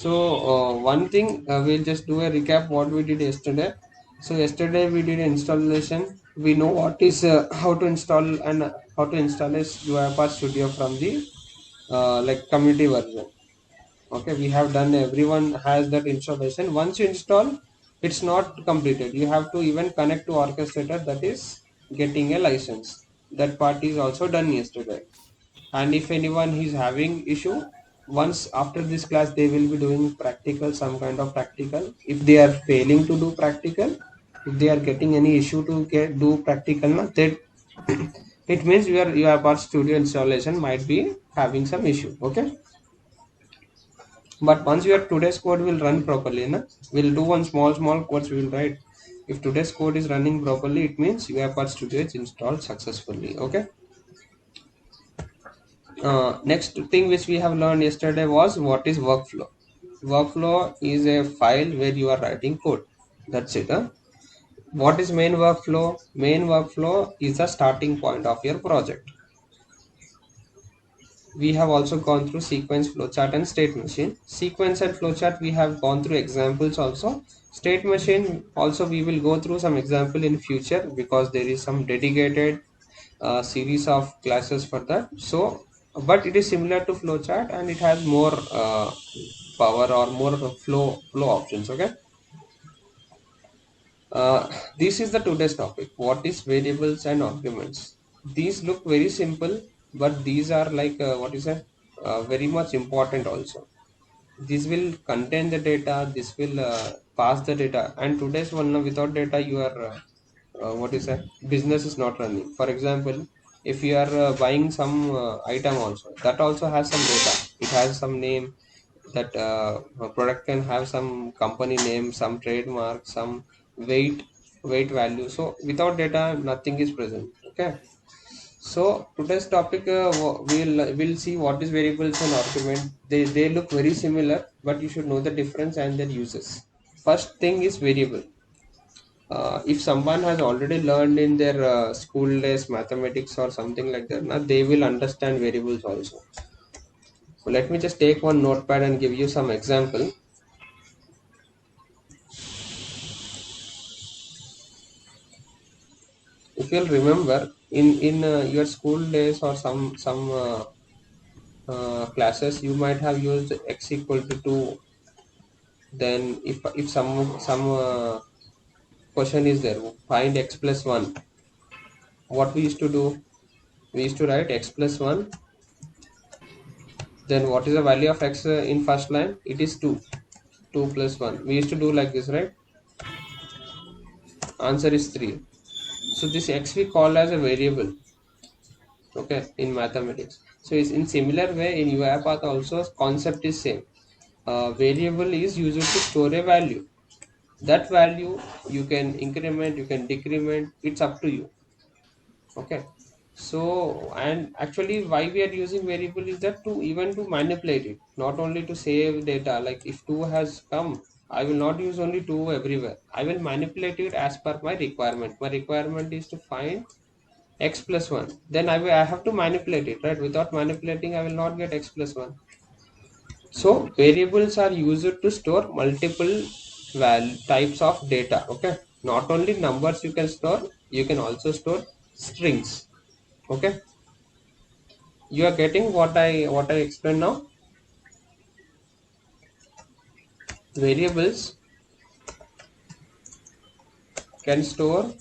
So one thing, we'll just do a recap what we did yesterday. So yesterday we did installation. We know what is how to install and how to install a UiPath Studio from the like community version. Okay, we have done, everyone has that installation. Once you install, it's not completed, you have to even connect to orchestrator, that is getting a license. That part is also done yesterday. And if anyone is having issue, once after this class they will be doing practical, some kind of practical. If they are failing to do practical, if they are getting any issue to do practical, that it means your part studio installation might be having some issue. Okay, but once your today's code will run properly, na, we'll do one small codes we will write. If today's code is running properly, it means your part studio is installed successfully. Okay. Next thing which we have learned yesterday was what is workflow. Workflow is a file where you are writing code. That's it. Huh? What is main workflow? Main workflow is the starting point of your project. We have also gone through sequence, flowchart, and state machine. Sequence and flowchart we have gone through examples also. State machine also we will go through some example in future, because there is some dedicated series of classes for that. So, but it is similar to flowchart and it has more power or more flow options. Okay. This is the today's topic. What is variables and arguments? These look very simple, but these are like what is that? Very much important also. This will contain the data. This will pass the data. And today's one, without data, your what is that? Business is not running. For example, if you are buying some item also, that also has some data. It has some name. That a product can have some company name, some trademark, some weight weight value. So without data, nothing is present. Okay. So today's topic, we'll see what is variables and argument. They look very similar, but you should know the difference and their uses. First thing is variable. If someone has already learned in their school days mathematics or something like that, now they will understand variables also. So let me just take one notepad and give you some example. If you'll remember, in your school days or some classes, you might have used x equal to 2. Then if some question is there, find x plus 1. What we used to do, we used to write x plus 1. Then what is the value of x in first line? It is 2. 2 plus 1. We used to do like this, right? Answer is 3. So this x we call as a variable. Okay, in mathematics. So it's in similar way in UiPath also concept is same. Variable is used to store a value. That value you can increment, you can decrement. It's up to you. Okay. So, and actually why we are using variable is that to even to manipulate it, not only to save data. Like if 2 has come, I will not use only 2 everywhere. I will manipulate it as per my requirement. My requirement is to find x plus 1. Then I have to manipulate it, right? Without manipulating, I will not get x plus 1. So variables are used to store multiple types of data. Okay, not only numbers you can store, you can also store strings. Okay, you are getting what I explained now. Variables can store,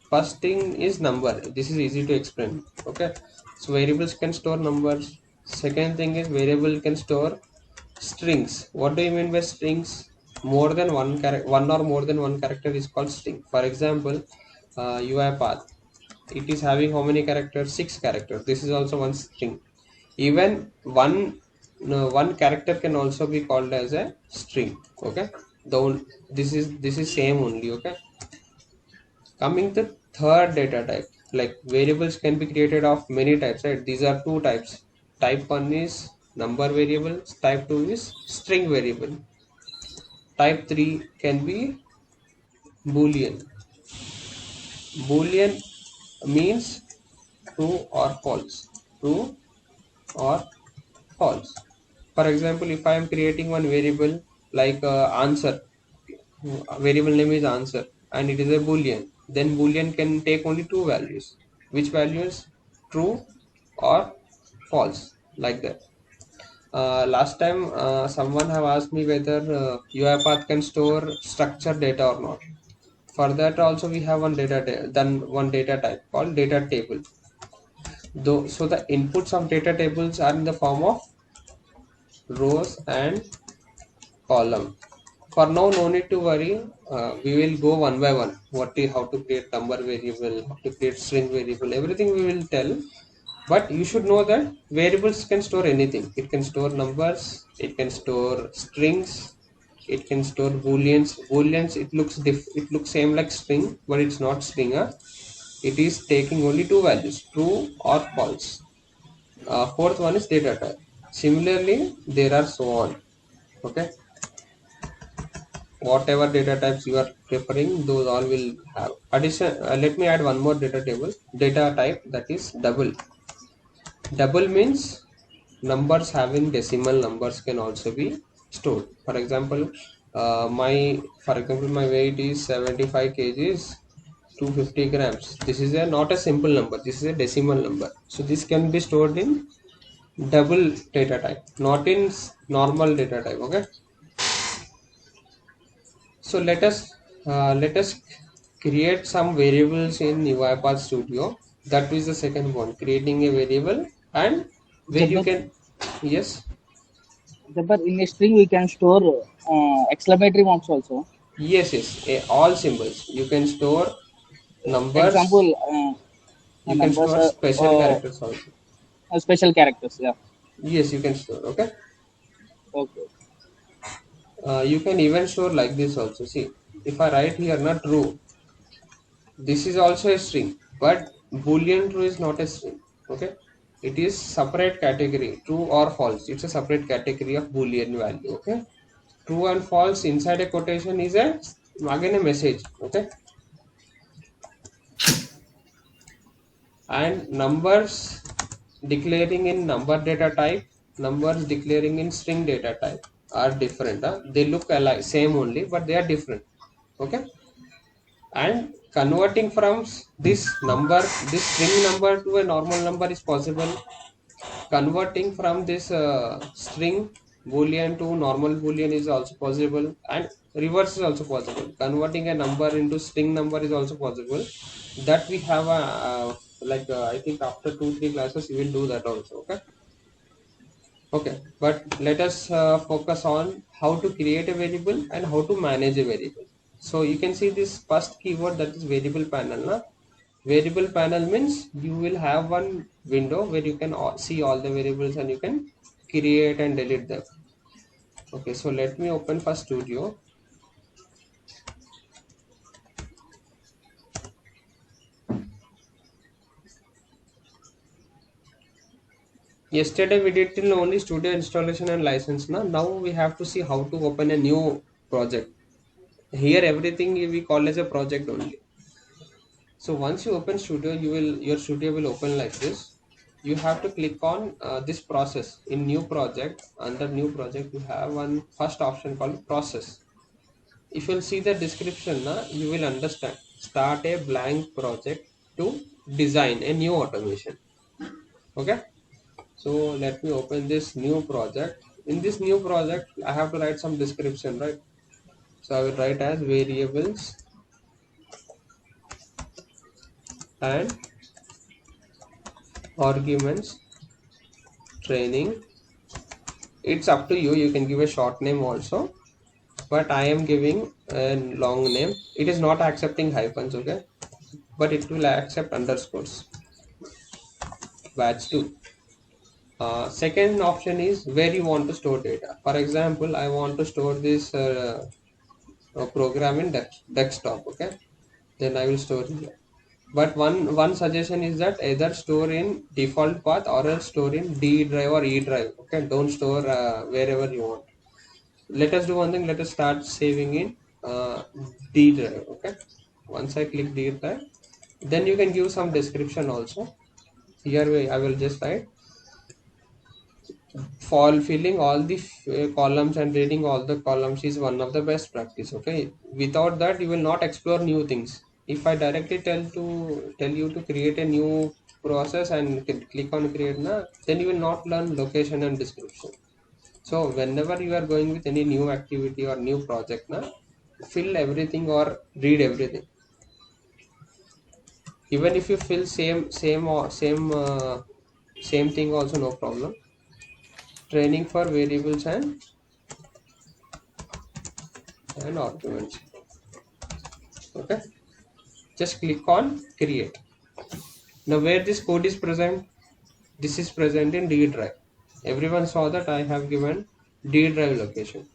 first thing is number. This is easy to explain. Okay, so variables can store numbers. Second thing is variable can store strings. What do you mean by strings? More than one character, one or more than one character is called string. For example, UiPath, it is having how many characters? 6 characters. This is also one string. Even one, no, one character can also be called as a string. Okay, this is same only. Okay, coming to third data type, like variables can be created of many types, right? These are two types. Type 1 is number variable, type 2 is string variable. Type 3 can be boolean. Boolean means true or false. True or false. For example, if I am creating one variable like answer, variable name is answer, and it is a boolean, then boolean can take only two values. Which values? True or false, like that. Last time someone have asked me whether UiPath can store structured data or not. For that also we have one data type called data table. Though, so the inputs of data tables are in the form of rows and column. For now, no need to worry. We will go one by one. How to create number variable, how to create string variable, everything we will tell. But you should know that variables can store anything. It can store numbers, it can store strings, it can store booleans. Booleans, it looks same like string, but it's not string. It is taking only two values, true or false. Fourth one is data type. Similarly, there are so on. Okay, whatever data types you are preferring, those all will have. Addition. Let me add one more data type, that is double. Double means numbers having decimal numbers can also be stored. For example, my weight is 75 kgs, 250 grams. This is not a simple number. This is a decimal number. So this can be stored in double data type, not in normal data type. Okay. So let us create some variables in UiPath Studio. That is the second one, creating a variable, and where you Jabbar, can, yes, Jabbar, in a string we can store exclamatory marks also. all symbols. You can store numbers. Example, You can numbers, store special characters also. special characters. Yeah. Yes, you can store. Okay. Okay. You can even store like this also. See, if I write here not true, this is also a string, but boolean true is not a string. Okay, it is separate category, true or false. It's a separate category of boolean value. Okay, true and false inside a quotation is a again a message. Okay, and numbers declaring in number data type, numbers declaring in string data type are different. They look alike, same only, but they are different. Okay, and converting from this string number to a normal number is possible. Converting from this string boolean to normal boolean is also possible, and reverse is also possible. Converting a number into string number is also possible. That we have a I think after 2 3 classes we will do that also. Okay. Okay, but let us focus on how to create a variable and how to manage a variable. So you can see this first keyword, that is variable panel. Na? Variable panel means you will have one window where you can see all the variables and you can create and delete them. Okay, so let me open for Studio. Yesterday we did till only Studio installation and license. Now we have to see how to open a new project. Here everything we call as a project only. So once you open Studio, your Studio will open like this. You have to click on this process in new project. Under new project, you have one first option called process. If you'll see the description, you will understand. Start a blank project to design a new automation. Okay. So let me open this new project. In this new project, I have to write some description, right? So I will write as variables and arguments training. It's up to you. You can give a short name also, but I am giving a long name. It is not accepting hyphens, okay, but it will accept underscores. Batch 2. Second option is where you want to store data. For example, I want to store this program in desktop. Okay, then I will store here. But one suggestion is that either store in default path or else store in D drive or E drive. Okay, don't store wherever you want. Let us do one thing. Let us start saving in D drive. Okay, once I click D drive, then you can give some description also. Here I will just write filling all the columns and reading all the columns is one of the best practice. Okay, without that you will not explore new things. If I directly tell you to create a new process and click on create na, then you will not learn location and description. So whenever you are going with any new activity or new project na, fill everything or read everything. Even if you fill same thing also, no problem. Training for variables and arguments. Okay, just click on create. Now where this code is present, this is present in D drive. Everyone saw that I have given D drive location.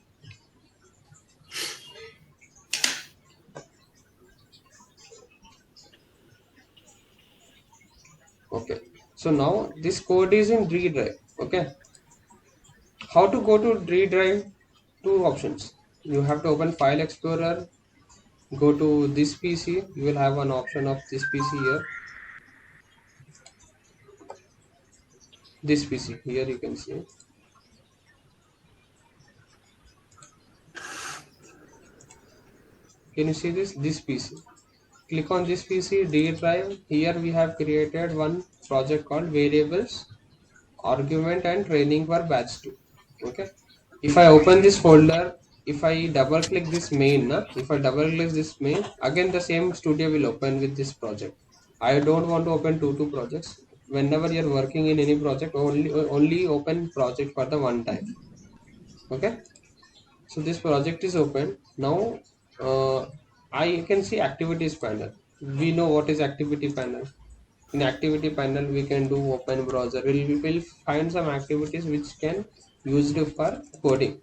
Okay, so now this code is in D drive. Okay, how to go to D drive? Two options. You have to open File Explorer, go to this PC. You will have an option of this PC here. This PC here you can see. Can you see this? This PC. Click on this PC, D drive. Here we have created one project called variables, argument and training for batch 2. Okay. If I open this folder, if I double click this main, if I double click this main, again the same studio will open with this project. I don't want to open two projects. Whenever you're working in any project, only open project for the one time. Okay. So this project is open. Now I can see activities panel. We know what is activity panel. In activity panel we can do open browser. We will find some activities which can used for coding.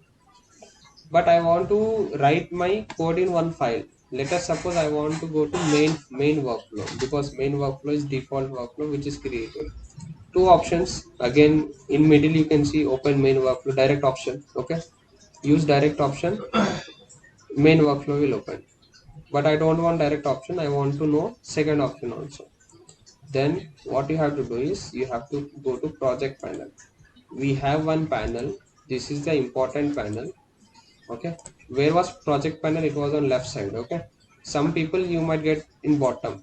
But I want to write my code in one file. Let us suppose I want to go to main workflow, because main workflow is default workflow which is created. Two options again in middle you can see open main workflow, direct option. Okay, use direct option, main workflow will open. But I don't want direct option, I want to know second option also. Then what you have to do is you have to go to project panel. We have one panel, this is the important panel. Okay, where was project panel? It was on left side. Okay, some people you might get in bottom.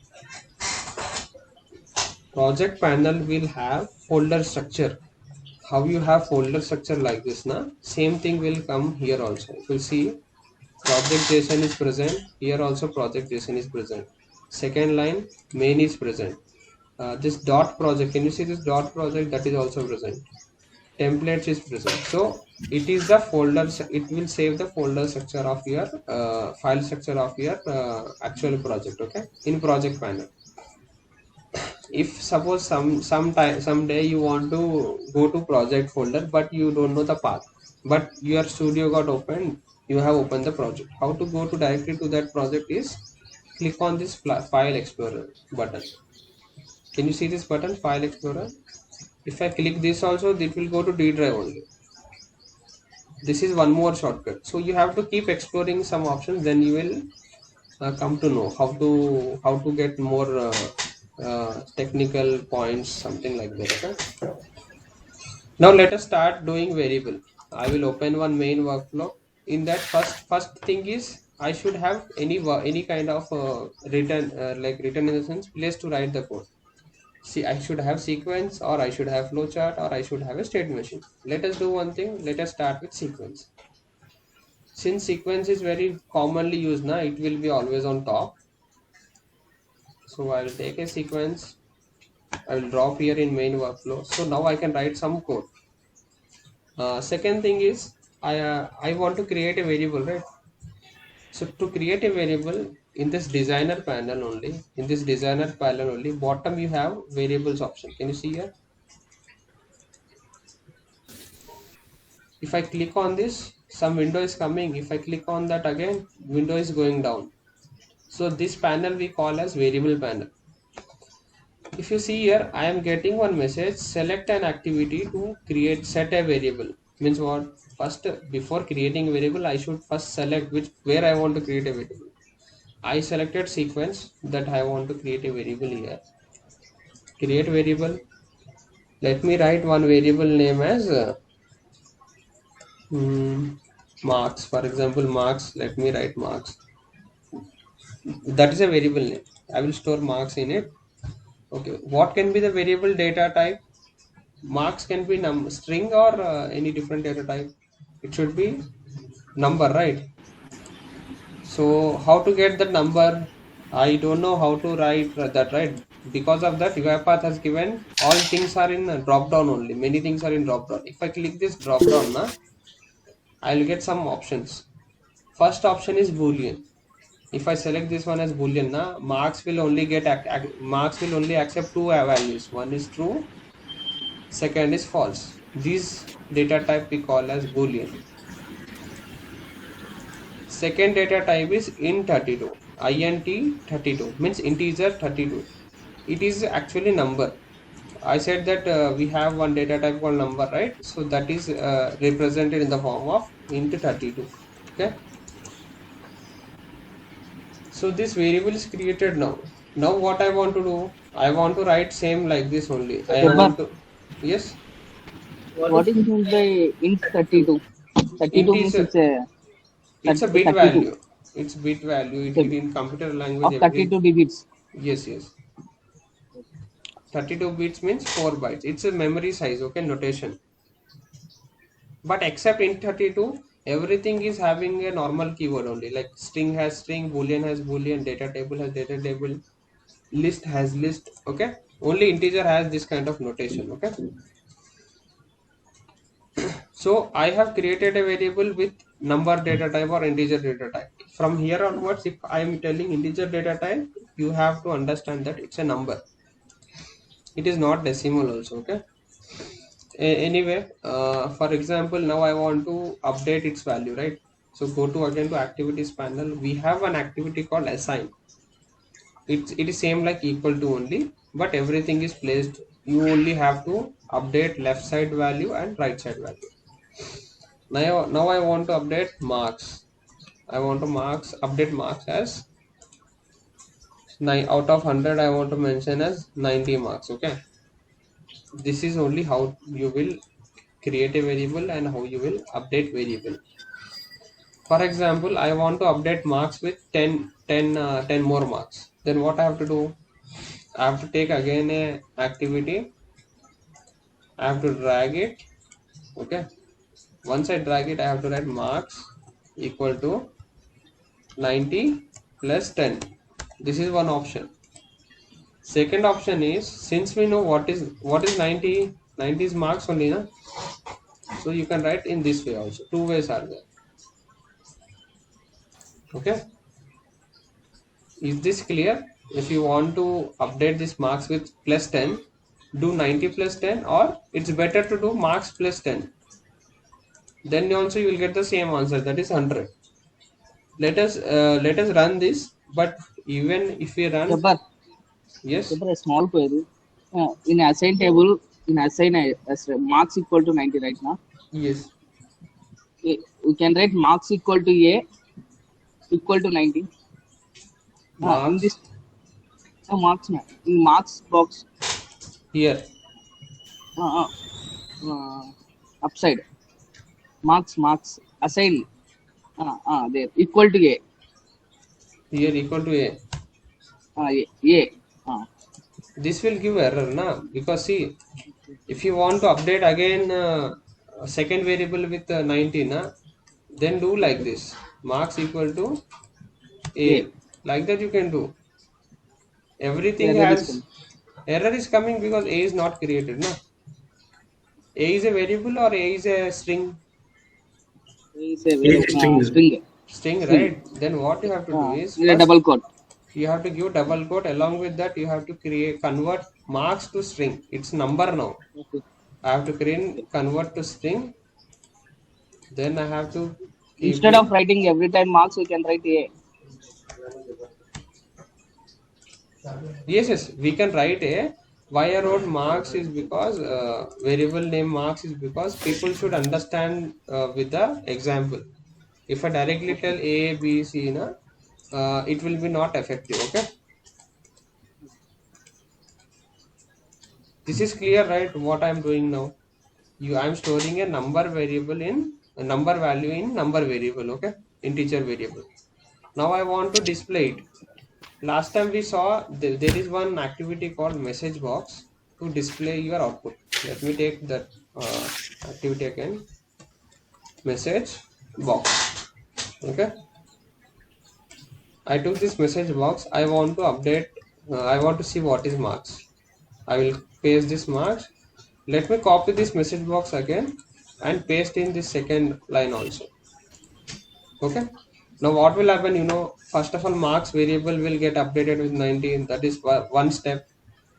Project panel will have folder structure. How you have folder structure like this na, same thing will come here also. You will see project JSON is present here, also project JSON is present. Second line main is present. This dot project, can you see this dot project? That is also present. Templates is present. So it is the folder, it will save the folder structure of your file structure of your actual project. Okay, in project panel. If suppose someday you want to go to project folder but you don't know the path, but your studio got opened, you have opened the project, how to go to directly to that project is click on this file explorer button. Can you see this button, file explorer? If I click this also, it will go to D drive only. This is one more shortcut. So you have to keep exploring some options, then you will come to know how to get more technical points, something like that. Okay, now let us start doing variable. I will open one main workflow. In that first thing is I should have any kind of written like written in the sense place to write the code. See, I should have sequence, or I should have flowchart, or I should have a state machine. Let us do one thing. Let us start with sequence. Since sequence is very commonly used now, it will be always on top. So I will take a sequence. I will drop here in main workflow. So now I can write some code. Second thing is I want to create a variable, right? So to create a variable in this designer panel only, bottom you have variables option. Can you see here? If I click on this, some window is coming. If I click on that again, window is going down. So this panel we call as variable panel. If you see here, I am getting one message, select an activity to set a variable. Means what? First, before creating a variable, I should first select where I want to create a variable. I selected sequence, that I want to create a variable here. Create variable. Let me write one variable name as Hmm. Marks, for example, marks. Let me write marks. That is a variable name. I will store marks in it. Okay. What can be the variable data type? Marks can be string or any different data type. It should be number, right? So how to get the number? I don't know how to write that, right? Because of that, UiPath has given all things are in drop down only. Many things are in drop down. If I click this drop down, na, I'll get some options. First option is Boolean. If I select this one as Boolean, na, marks will only get marks will only accept two values. One is true, second is false. This data type we call as Boolean. Second data type is int32. Int 32 means integer 32. It is actually number. I said that we have one data type called number, right? So that is represented in the form of int 32. Okay. So this variable is created now. Now what I want to do? I want to write same like this only. I Jabbar, want to, yes, what is meant by int 32? 32 means integer. it's a It's a bit 32. value. It's bit value. It's a, It in computer language of every, 32 digits. yes, yes. 32 bits means 4 bytes. It's a memory size, okay, notation. But except in 32, everything is having a normal keyword only. Like string has string, boolean has boolean, data table has data table, list has list, okay. Only integer has this kind of notation, okay. So I have created a variable with number data type or integer data type. From here onwards, if I am telling integer data type, you have to understand that it's a number. It is not decimal also, okay. Anyway, for example, now I want to update its value, right? So go to again to activities panel. We have an activity called assign. It is same like equal to only, but everything is placed. You only have to update left side value and right side value. Now I want to update marks. I want to update marks as 9 out of 100. I want to mention as 90 marks. Okay, this is only how you will create a variable and how you will update variable. For example, I want to update marks with 10 more marks. Then what I have to do? I have to take again a activity. I have to drag it. Okay. Once I drag it, I have to write marks equal to 90 plus 10. This is one option. Second option is, since we know what is 90, 90 is marks only, na? So you can write in this way also. Two ways are there. Okay. Is this clear? If you want to update this marks with plus 10, do 90 plus 10, or it's better to do marks plus 10. Then also you will get the same answer, that is 100. Let us run this, but even if we run, Jabbar, yes, Jabbar, a small query. In assign table, in assign as marks equal to 90 right now. yes, We can write marks equal to A equal to 90. In marks this marks in marks box, here, uh, uh, uh, upside marks assign there equal to A. here equal to a. A. This will give error, na? Because see, if you want to update again a second variable with 90, na, then do like this. Marks equal to A. a. Like that you can do. Everything Error is has coming. error is coming because a is not created, na? A is a variable or a is a string? A is a very Each string. string. String, String. right? Then what you have to do is, In a first double quote. you have to give double quote. Along with that, you have to convert marks to string. It's number now. Okay. I have to Okay. convert to string. Then I have to keep Instead of the, writing every time marks, we can write A. yes, yes, we can write a. Why I wrote marks is because variable name marks is because people should understand with the example. If I directly tell A, B, C, na, it will be not effective. Okay, this is clear, right? What I am doing now. I'm storing a number variable in a number value in number variable, okay, integer variable. Now I want to display it. Last time we saw there is one activity called message box to display your output. Let me take that activity again. Message box. Okay. I took this message box. I want to update. I want to see what is marks. I will paste this marks. Let me copy this message box again and paste in this second line also. Okay. Now what will happen? First of all, marks variable will get updated with 19. That is one step.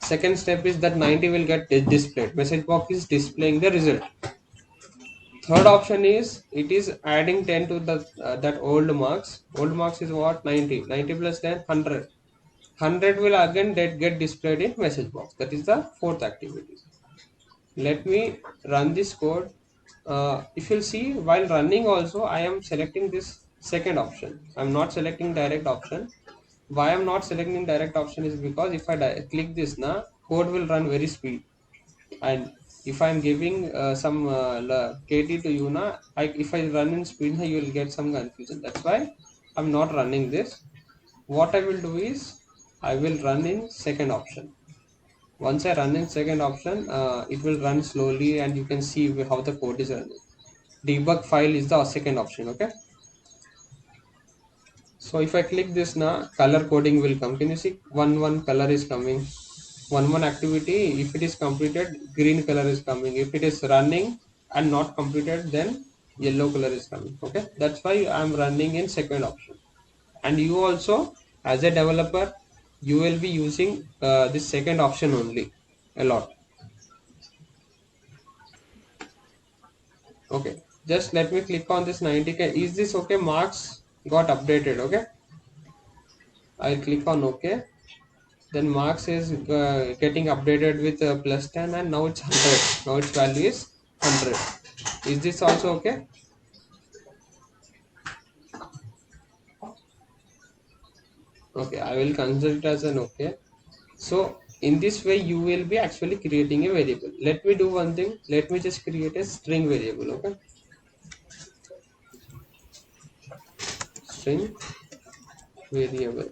Second step is that 90 will get displayed. Message box is displaying the result. Third option is it is adding 10 to the that old marks. Old marks is what? 90. 90 plus 10, 100. 100 will again get displayed in message box. That is the fourth activity. Let me run this code. If you'll see, while running also I am selecting this second option. I'm not selecting direct option. Why I'm not selecting direct option is because if I click this now, code will run very speed. And if I'm giving some KT to you now, if I run in speed now, you will get some confusion. That's why I'm not running this. What I will do is I will run in second option. Once I run in second option, it will run slowly and you can see how the code is running. Debug file is the second option. Okay. So if I click this now, color coding will come. Can you see one color is coming? One activity, if it is completed, green color is coming. If it is running and not completed, then yellow color is coming. Okay. That's why I'm running in second option. And you also, as a developer, you will be using this second option only a lot. Okay, just let me click on this 90k. Is this okay? Marks got updated. Okay, I'll click on OK. Then marks is getting updated with plus 10 and now it's 100. Now its value is 100. Is this also okay? Okay, I will consider it as an okay. So in this way you will be actually creating a variable. Let me do one thing. Let me just create a string variable. Okay, string variable.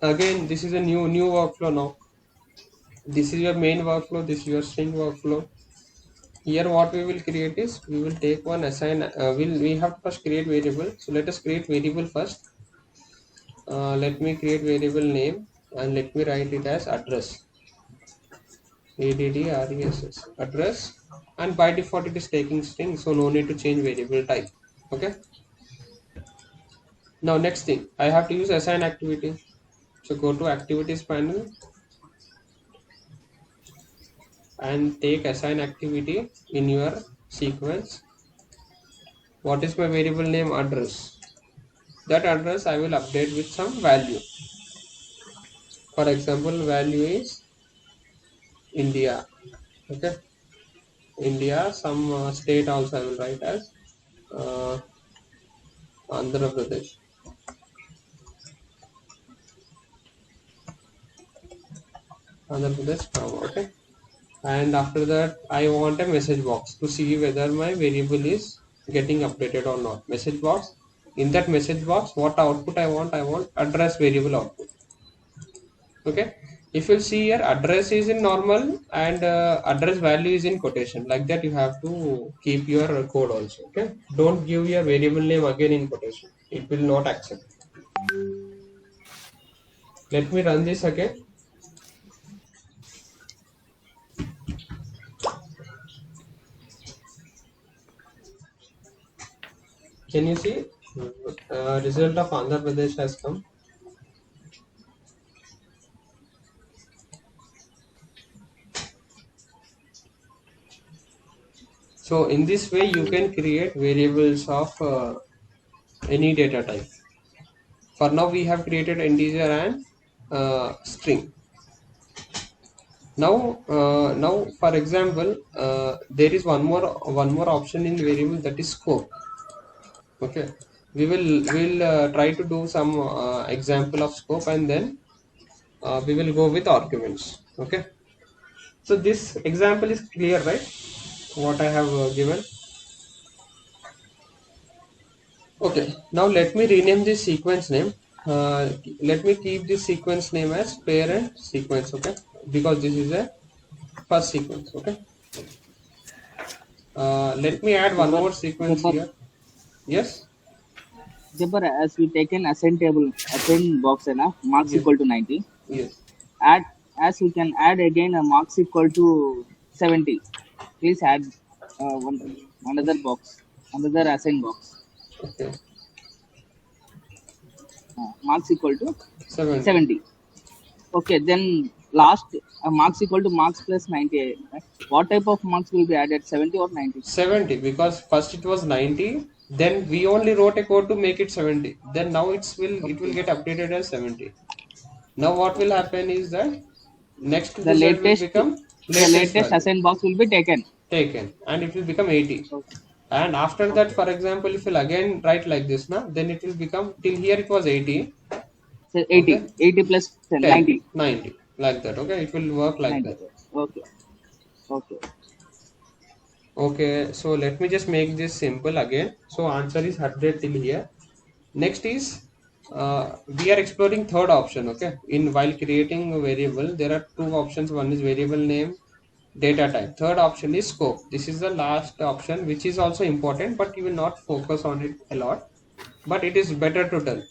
Again, this is a new workflow now. This is your main workflow. This is your string workflow. Here what we will create is we will take one assign. We have to first create variable. So let us create variable first. Let me create variable name and let me write it as address. Address address, and by default it is taking string, so no need to change variable type. Okay. Now next thing I have to use assign activity. So go to activities panel and take assign activity in your sequence. What is my variable name? Address. That address I will update with some value. For example, value is India. Okay, India. Some state also I will write as uh, Andhra Pradesh. Andhra Pradesh, okay. And after that I want a message box to see whether my variable is getting updated or not. Message box. In that message box, what output I want address variable output. Okay. If you see here, address is in normal and address value is in quotation. Like that you have to keep your code also. Okay, don't give your variable name again in quotation, it will not accept. Let me run this again. Can you see result of Andhra Pradesh has come? So in this way you can create variables of any data type. For now we have created integer and string. Now for example, there is one more option in variable, that is scope. Okay, we'll try to do some example of scope and then we will go with arguments. Okay, so this example is clear, right? what I have given. Okay, now let me rename this sequence name. Uh, Let me keep this sequence name as parent sequence, okay? Because this is a first sequence, okay? Let me add one Jabbar, more sequence Jabbar, here. Yes, Jabbar, as we take an assign table, assign box and a marks yes, equal to 90, yes. add, as we can add again a marks equal to 70. Please add another box, another assign box. Okay, Marks equal to 70. 70. Okay, then last marks equal to marks plus 98. Right? What type of marks will be added, 70 or 90? 70 because first it was 90, then we only wrote a code to make it 70. Then now it will Okay. get updated as 70. Now what will happen is that next The result will latest become the latest latest value assign box will be taken. taken and it will become 80. Okay. And after that, Okay. for example, if you'll again write like this now, then it will become till here it was 80, So okay, 80. 80 plus 10, 10, 90. 90, like that, okay, it will work like 90. that. Okay. Okay. Okay, so let me just make this simple again. So answer is 100 till here. Next is we are exploring third option. Okay, in while creating a variable, there are two options. One is variable name, data type. Third option is scope. This is the last option, which is also important, but you will not focus on it a lot. But it is better to tell.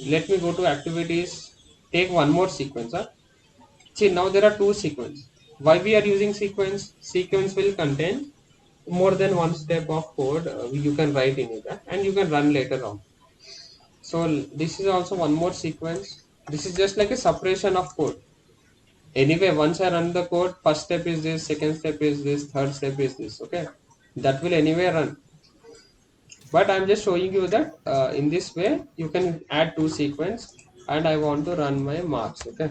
Let me go to activities. Take one more sequence. Huh? See, now there are two sequence. Why we are using sequence? Sequence will contain more than one step of code you can write in it, and you can run later on. So this is also one more sequence. This is just like a separation of code. Anyway, once I run the code, first step is this, second step is this, third step is this. Okay, that will anyway run. But I'm just showing you that in this way you can add two sequence, and I want to run my marks. Okay,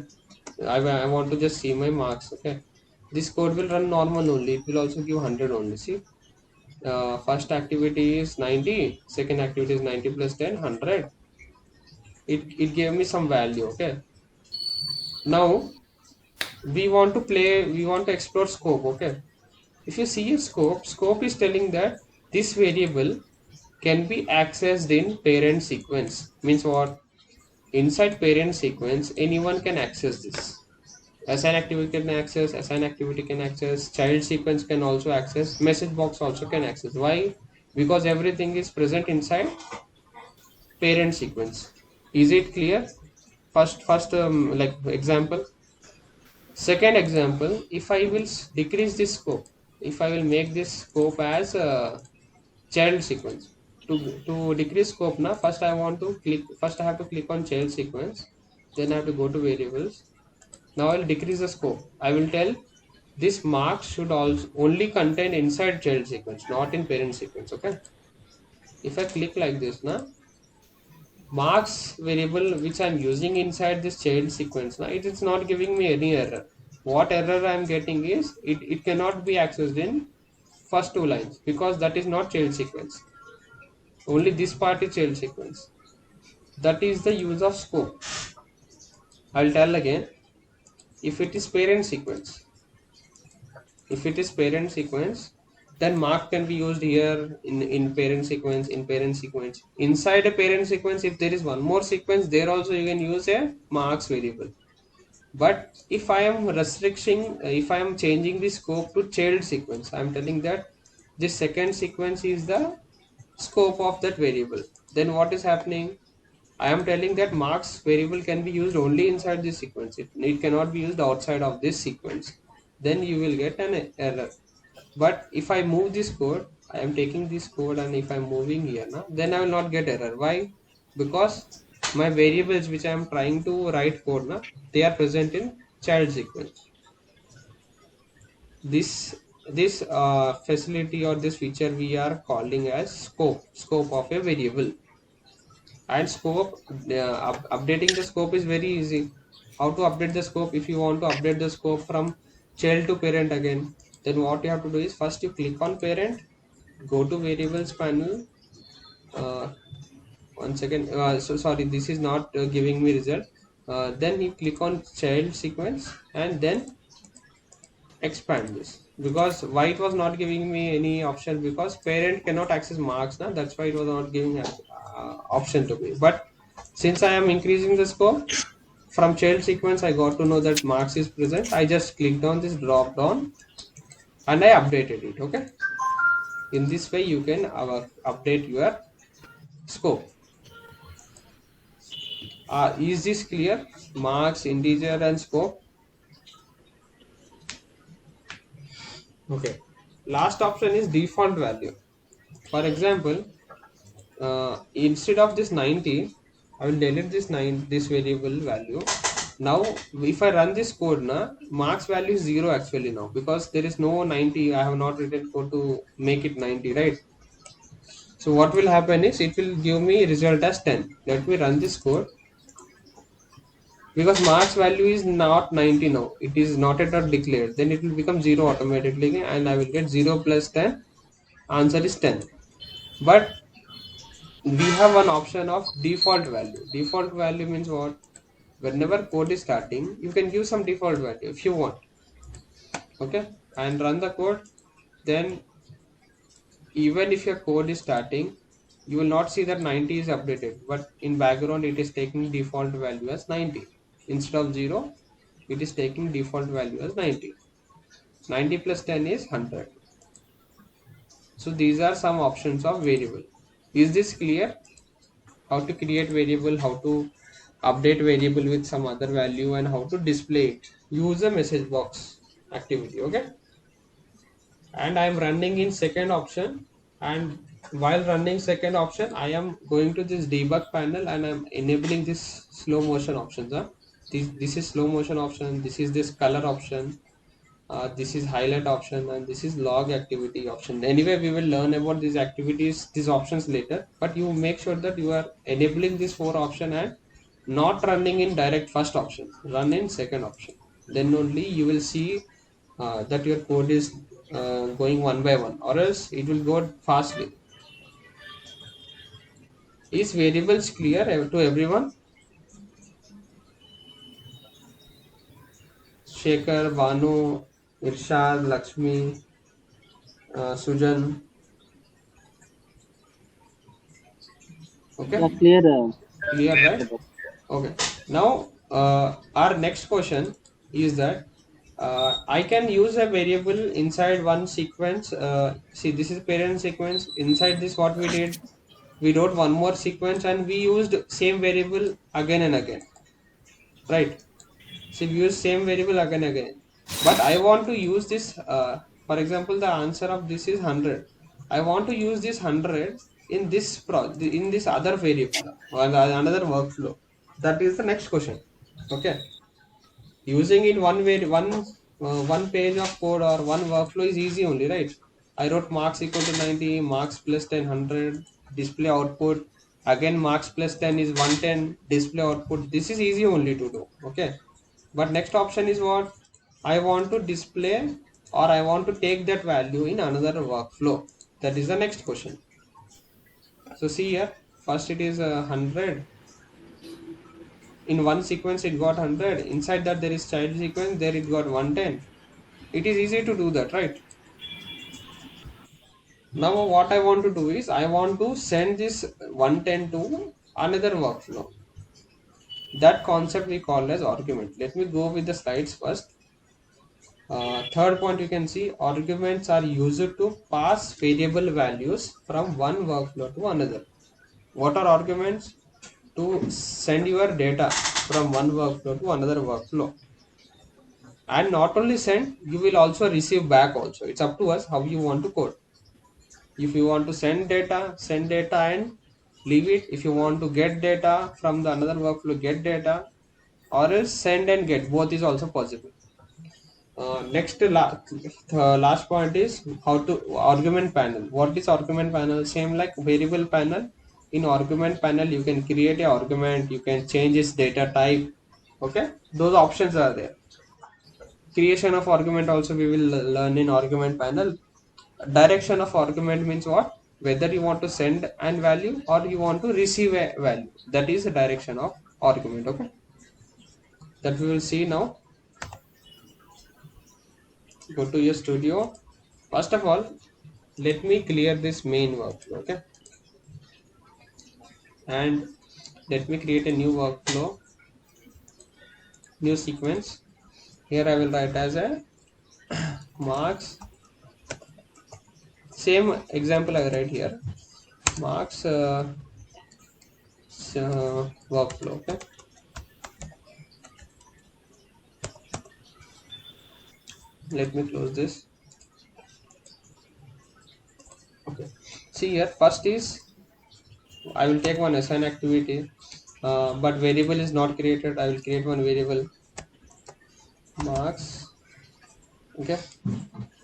I want to just see my marks. Okay, this code will run normal only. It will also give 100 only. See, first activity is 90, second activity is 90 plus 10, 100. It gave me some value. Okay, now we want to explore scope. Okay, if you see a scope is telling that this variable can be accessed in parent sequence. Means what? Inside parent sequence anyone can access this. Assign activity can access, child sequence can also access, message box also can access. Why? Because everything is present inside parent sequence. Is it clear? First like example. Second example, if I will decrease this scope, if I will make this scope as a child sequence. To decrease scope now, first I have to click on child sequence, then I have to go to variables. Now I will decrease the scope. I will tell this marks should also only contain inside child sequence, not in parent sequence. Okay. If I click like this now, marks variable which I'm using inside this child sequence now, it is not giving me any error. What error I'm getting is it cannot be accessed in first two lines because that is not child sequence. Only this part is child sequence. That is the use of scope. I'll tell again. If it is parent sequence, if it is parent sequence, then mark can be used here in parent sequence, in parent sequence. Inside a parent sequence, if there is one more sequence, there also you can use a marks variable. But if I am restricting, if I am changing the scope to child sequence, I am telling that this second sequence is the scope of that variable. Then what is happening? I am telling that marks variable can be used only inside this sequence. It cannot be used outside of this sequence. Then you will get an error. But if I move this code, I am taking this code and if I'm moving here now, then I will not get error. Why? Because my variables which I am trying to write code now, they are present in child sequence. This facility or this feature we are calling as scope of a variable. And scope updating the scope is very easy. How to update the scope? If you want to update the scope from child to parent again, then what you have to do is first you click on parent, go to variables panel. uh, One second, so sorry, this is not giving me result. Then you click on child sequence and then expand this, because why it was not giving me any option, because parent cannot access marks now, that's why it was not giving option to me. But since I am increasing the scope from child sequence, I got to know that marks is present. I just clicked on this drop down and I updated it. Okay, in this way you can update your scope. Is this clear? Marks, integer and scope. Okay, last option is default value. For example, instead of this 90, I will delete this variable value. Now if I run this code na, marks value is 0 actually now, because there is no 90. I have not written code to make it 90, right? So what will happen is it will give me result as 10. Let me run this code. Because marks value is not 90 now, it is not at all declared, then it will become 0 automatically and I will get 0 plus 10, answer is 10. But we have one option of default value. Default value means what? Whenever code is starting, you can give some default value if you want. Okay, and run the code. Then even if your code is starting, you will not see that 90 is updated, but in background it is taking default value as 90. Instead of 0, it is taking default value as 90. 90 plus 10 is 100. So these are some options of variable. Is this clear? How to create variable, how to update variable with some other value, and how to display it. Use a message box activity. Okay, and I am running in second option, and while running second option I am going to this debug panel and I am enabling this slow motion options. This is slow motion option, this is this color option, this is highlight option, and this is log activity option. Anyway, we will learn about these activities, these options later, but you make sure that you are enabling this 4 option and not running in direct first option, run in second option. Then only you will see that your code is going one by one, or else it will go fastly. Is variables clear to everyone? Shekhar, Banu, Irshad, Lakshmi, Sujan. Yeah, Okay, clear. clear, right? Prabha. Okay. Now, our next question is that I can use a variable inside one sequence. See, this is parent sequence. Inside this, what we did, we wrote one more sequence and we used same variable again and again, right? So we use same variable again and again. But I want to use this. For example, the answer of this is 100. I want to use this 100 in in this other variable or another workflow. That is the next question. Okay, using in one page of code or one workflow is easy only, right? I wrote marks equal to 90, marks plus 10, 100, display output. Again, marks plus 10 is 110, display output. This is easy only to do. Okay, but next option is what? I want to display, or I want to take that value in another workflow. That is the next question. So see here, first it is 100. In one sequence it got 100. Inside that there is child sequence, there it got 110. It is easy to do that, right? Now what I want to do is I want to send this 110 to another workflow. That concept we call as argument. Let me go with the slides first. Third point, you can see arguments are used to pass variable values from one workflow to another. What are arguments? To send your data from one workflow to another workflow. And not only send, you will also receive back also. It's up to us how you want to code. If you want to send data and leave it. If you want to get data from the another workflow, get data, or else send and get. Both is also possible. Last point is how to argument panel. What is argument panel? Same like variable panel. In argument panel, you can create a argument. You can change its data type. Okay, those options are there. Creation of argument also we will learn in argument panel. Direction of argument means what? Whether you want to send an value or you want to receive a value. That is the direction of argument. Okay, that we will see now. Go to your studio. First of all, let me clear this main workflow, okay? And let me create a new workflow, new sequence. Here I will write as a marks. Same example I write here. Marks workflow, okay? Let me close this. Okay. See here, first is I will take one assign activity, but variable is not created. I will create one variable marks. Okay,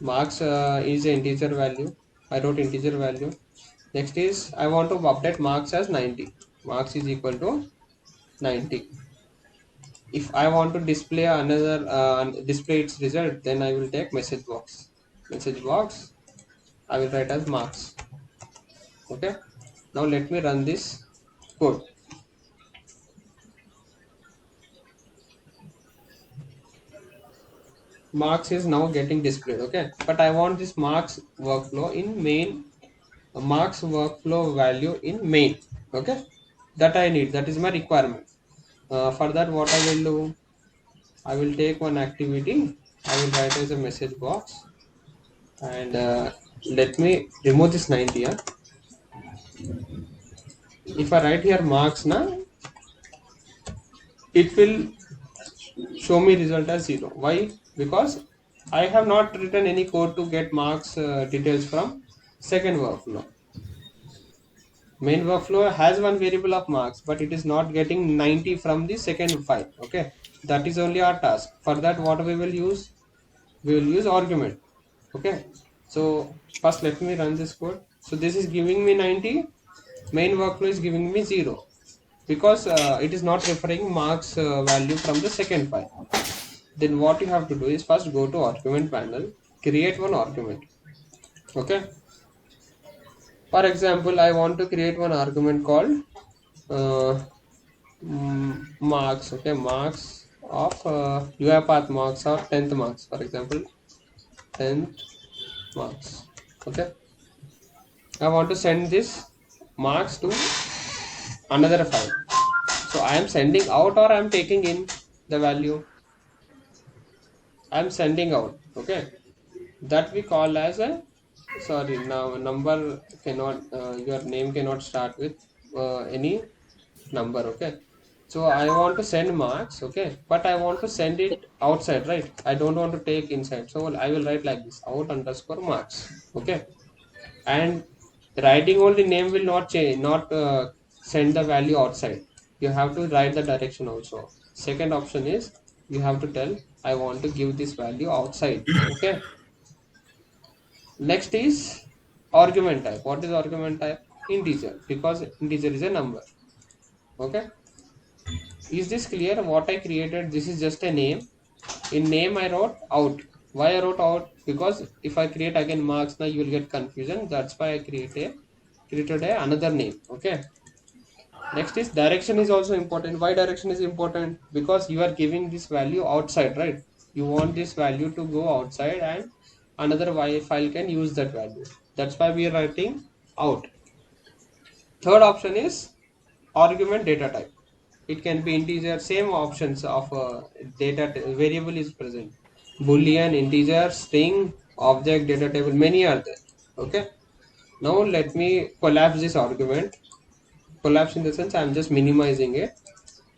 marks is an integer value. I wrote integer value. Next is I want to update marks as 90. Marks is equal to 90. If I want to display another display its result, then I will take message box. Message box I will write as marks. Okay. Now let me run this code. Marks is now getting displayed. Okay, but I want this marks workflow in main, marks workflow value in main. Okay, that I need, that is my requirement. For that what I will do, I will take one activity, I will write as a message box, and let me remove this 90 here. If I write here marks now, it will show me result as 0. Why? Because I have not written any code to get marks details from second workflow. Main workflow has one variable of marks, but it is not getting 90 from the second file. Okay, that is only our task. For that, what we will use? We will use argument. Okay, so first let me run this code. So this is giving me 90. Main workflow is giving me 0 because it is not referring marks value from the second file. Then what you have to do is first go to argument panel, create one argument. Okay. For example, I want to create one argument called uh, marks. Okay, marks of UiPath marks or 10th marks. For example, 10th marks. Okay, I want to send this marks to another file. So I am sending out or I am taking in the value. I am sending out. Okay, that we call as a, sorry, now number cannot, your name cannot start with any number. Okay, so I want to send marks. Okay, but I want to send it outside, right? I don't want to take inside, so I will write like this, out underscore marks. Okay, and writing only name will not change, not send the value outside. You have to write the direction also. Second option is you have to tell I want to give this value outside. Okay, next is argument type. What is argument type? Integer, because integer is a number. Okay, is this clear? What I created, this is just a name. In name I wrote out. Why I wrote out? Because if I create again marks, now you will get confusion. That's why I created a another name. Okay, next is direction is also important. Why direction is important? Because you are giving this value outside, right? You want this value to go outside and another file can use that value. That's why we are writing out. Third option is argument data type. It can be integer, same options of data variable is present. Boolean, integer, string, object, data table, many are there. Okay. Now let me collapse this argument. Collapse in the sense I am just minimizing it.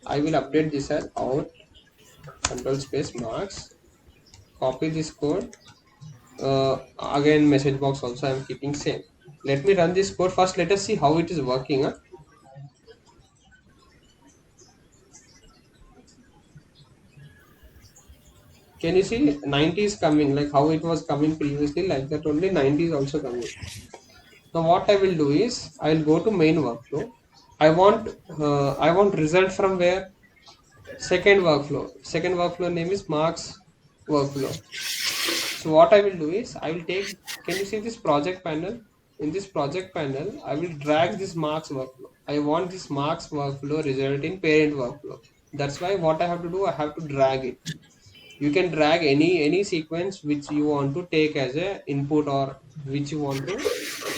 I will update this as out control space marks. Copy this code. Again message box also I am keeping same. Let me run this code first. Let us see how it is working. Huh? Can you see 90 is coming, like how it was coming previously, like that only 90 is also coming. Now what I will do is I will go to main workflow. I want result from where? Second workflow. Second workflow name is marks workflow. So what I will do is I will take, can you see this project panel? In this project panel, I will drag this marks workflow. I want this marks workflow result in parent workflow. That's why what I have to do, I have to drag it. You can drag any sequence which you want to take as a input, or which you want to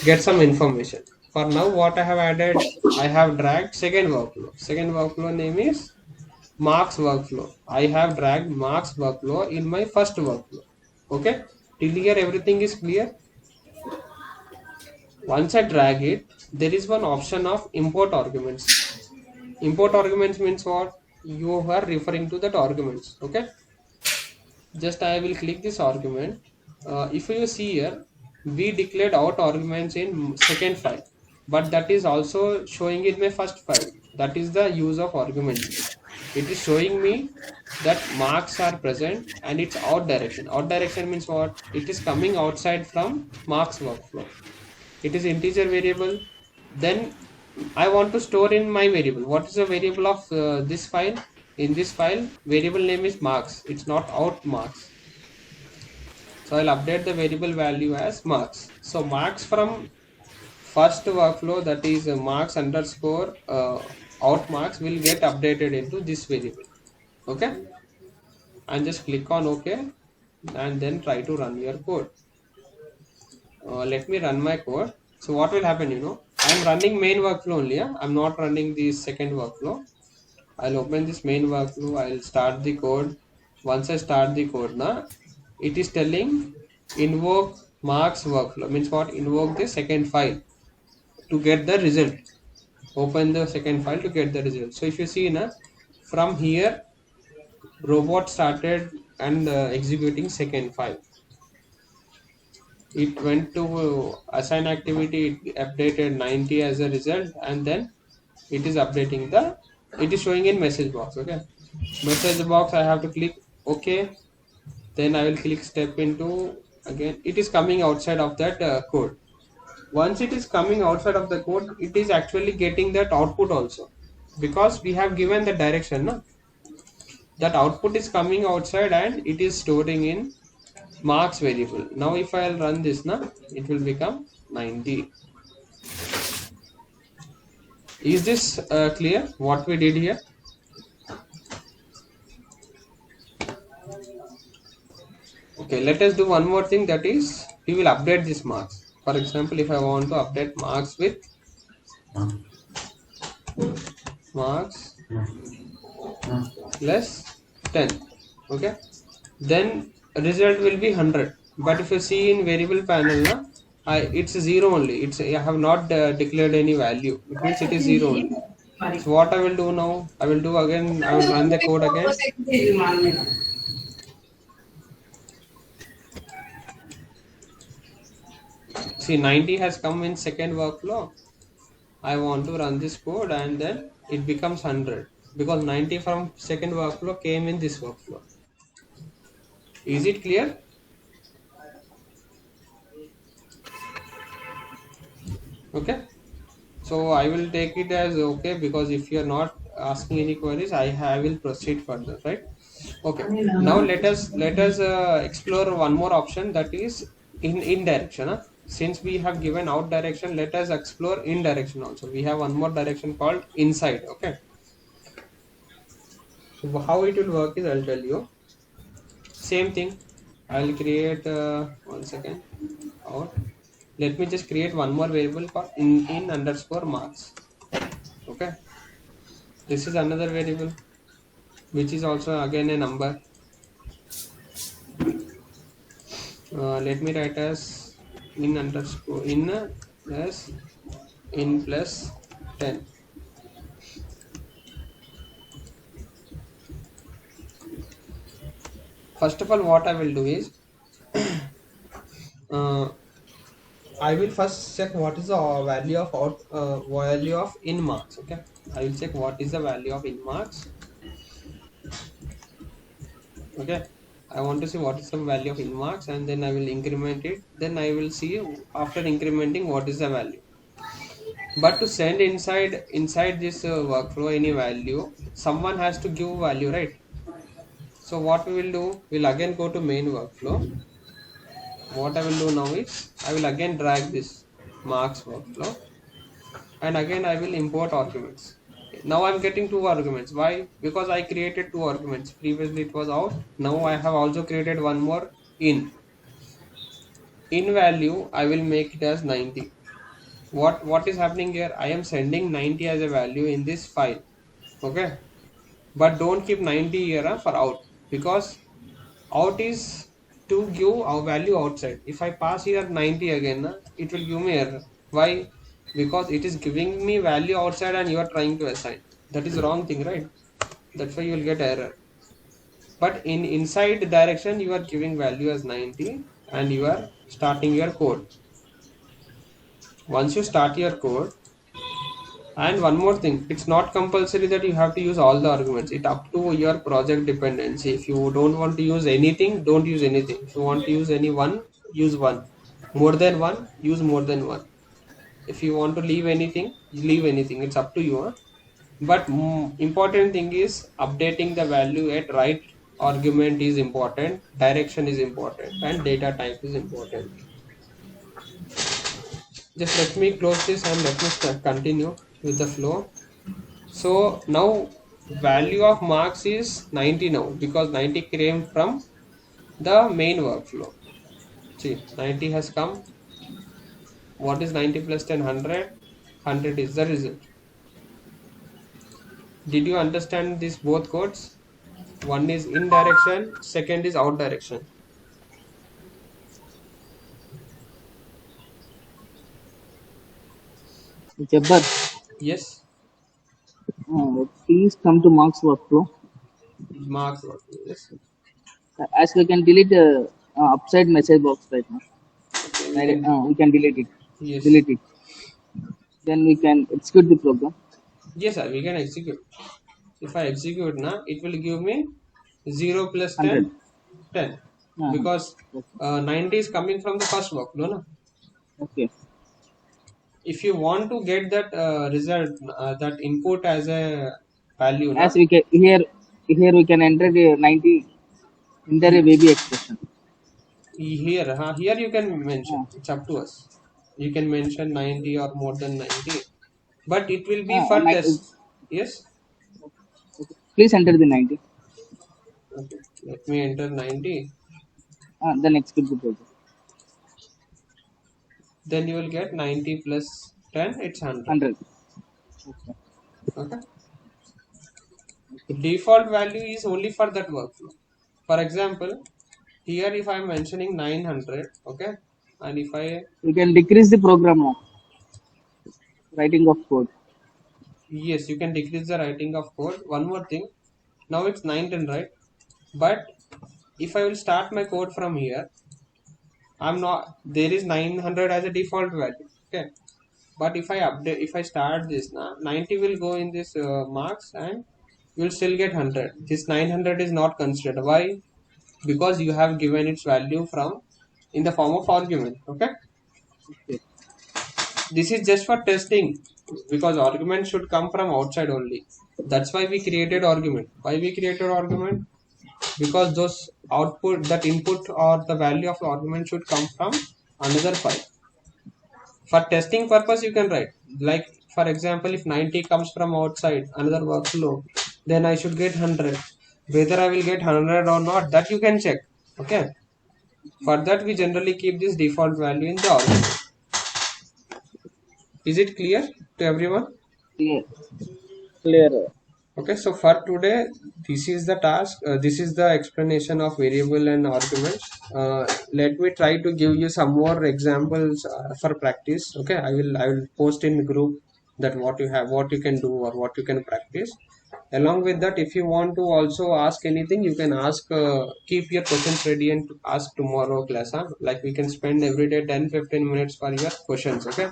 get some information. For now, what I have added, I have dragged second workflow name is marks workflow. I have dragged marks workflow in my first workflow. Okay, till here everything is clear. Once I drag it, there is one option of import arguments. Import arguments means what? You are referring to that arguments. Okay, just I will click this argument. If you see here, we declared out arguments in second file, but that is also showing in my first file. That is the use of argument. It is showing me that marks are present and it's out direction. Out direction means what? It is coming outside from marks workflow. It is integer variable. Then I want to store in my variable. What is the variable of this file? In this file, variable name is marks. It's not out marks. So I'll update the variable value as marks. So marks from first workflow, that is marks underscore out marks, will get updated into this variable. Okay, and just click on OK and then try to run your code. Let me run my code. So what will happen, I'm running main workflow only. I'm not running the second workflow. I'll open this main workflow. I'll start the code. Once I start the code now, it is telling invoke marks workflow. Means what? Invoke the second file to get the result. Open the second file to get the result. So if you see now, from here, robot started and executing second file. It went to assign activity, it updated 90 as a result, and then it is updating it is showing in message box. Okay, message box, I have to click OK. Then I will click step into, again it is coming outside of that code. Once it is coming outside of the code, it is actually getting that output also, because we have given the direction. No? That output is coming outside and it is storing in marks variable. Now if I'll run this now, it will become 90. Is this clear what we did here? Okay, let us do one more thing, that is we will update this marks. For example, if I want to update marks with marks plus 10, okay, then result will be 100. But if you see in variable panel now, it's 0 only. I have not declared any value. It means it is 0 only. So what I will do now, I will do again, I will run the code again. See, 90 has come in second workflow. I want to run this code and then it becomes 100, because 90 from second workflow came in this workflow. Is it clear? Okay, so I will take it as okay, because if you are not asking any queries, I will proceed further, right? Okay, now let us explore one more option, that is in direction. Huh? Since we have given out direction, let us explore in direction also. We have one more direction called inside. Okay, so how it will work is, I'll tell you. Same thing, I'll create one second out. Let me just create one more variable called in underscore marks. Okay, this is another variable which is also again a number. Let me write as in underscore in plus 10. First of all, what I will do is I will first check what is the value of in marks. Okay, I will check what is the value of in marks. Okay, I want to see what is the value of in marks, and then I will increment it. Then I will see after incrementing what is the value. But to send inside this workflow any value, someone has to give value, right? So what we will do, we'll again go to main workflow. What I will do now is, I will again drag this marks workflow, and again I will import arguments. Now I'm getting two arguments. Why? Because I created two arguments. Previously it was out. Now I have also created one more in. In value, I will make it as 90. What is happening here? I am sending 90 as a value in this file. Okay. But don't keep 90 here for out, because out is to give our value outside. If I pass here 90 again, it will give me error. Why? Because it is giving me value outside and you are trying to assign. That is wrong thing, right? That's why you will get error. But in inside direction, you are giving value as 90 and you are starting your code. Once you start your code, and one more thing, it's not compulsory that you have to use all the arguments. It up to your project dependency. If you don't want to use anything, don't use anything. If you want to use any one, use one. More than one, use more than one. If you want to leave anything, leave anything. It's up to you. Huh? But important thing is updating the value at right argument is important, direction is important, and data type is important. Just let me close this and let me continue with the flow. So now value of marks is 90 now, because 90 came from the main workflow. See, 90 has come. What is 90 plus 10? 100. 100 is the result. Did you understand these both codes? One is in direction, second is out direction. Jabbar, Yes, please come to Mark's workflow. marks workflow. Yes. As we can delete the upside message box right now. Okay, we Right, can do. we can delete it. Yes. Delete it. Then we can execute the program. Yes, sir, we can execute. If I execute now, it will give me 0 plus 100. 10, 10. Uh, Because okay. 90 is coming from the first workflow. No? Okay. If you want to get that result, that input as a value, As na, we can here we can enter the 90 enter a he- baby expression. here you can mention. Uh, It's up to us. You can mention 90 or more than 90, but it will be for ni- test. Yes. okay. Please enter the 90. Okay. Let me enter 90. Then execute the program. Then you will get 90 plus 10. It's 100. 100. Okay. Okay. Okay. Default value is only for that workflow. For example, here if I am mentioning 900, okay, and if I, We can decrease the program now. Writing of code. yes, you can decrease the writing of code. One more thing, now it's 910, right? But if I will start my code from here, I'm not, there is 900 as a default value, okay. But if I update, if I start this now, 90 will go in this marks and you will still get 100. This 900 is not considered. Why? Because you have given its value from in the form of argument, okay. Okay. This is just for testing, because argument should come from outside only. That's why we created argument. Why we created argument? Because those output, that input or the value of the argument should come from another file. For testing purpose you can write, like for example, if 90 comes from outside another workflow, then I should get 100. Whether I will get 100 or not, that you can check, okay. For that we generally keep this default value in the argument. Is it clear to everyone? Clear. Clear. Okay, so for today, this is the task. This is the explanation of variable and arguments. Let me try to give you some more examples for practice. Okay, I will post in group that what you have, what you can do, or what you can practice. Along with that, if you want to also ask anything, you can ask. Keep your questions ready and ask tomorrow class. Huh? Like we can spend every day 10-15 minutes for your questions. Okay.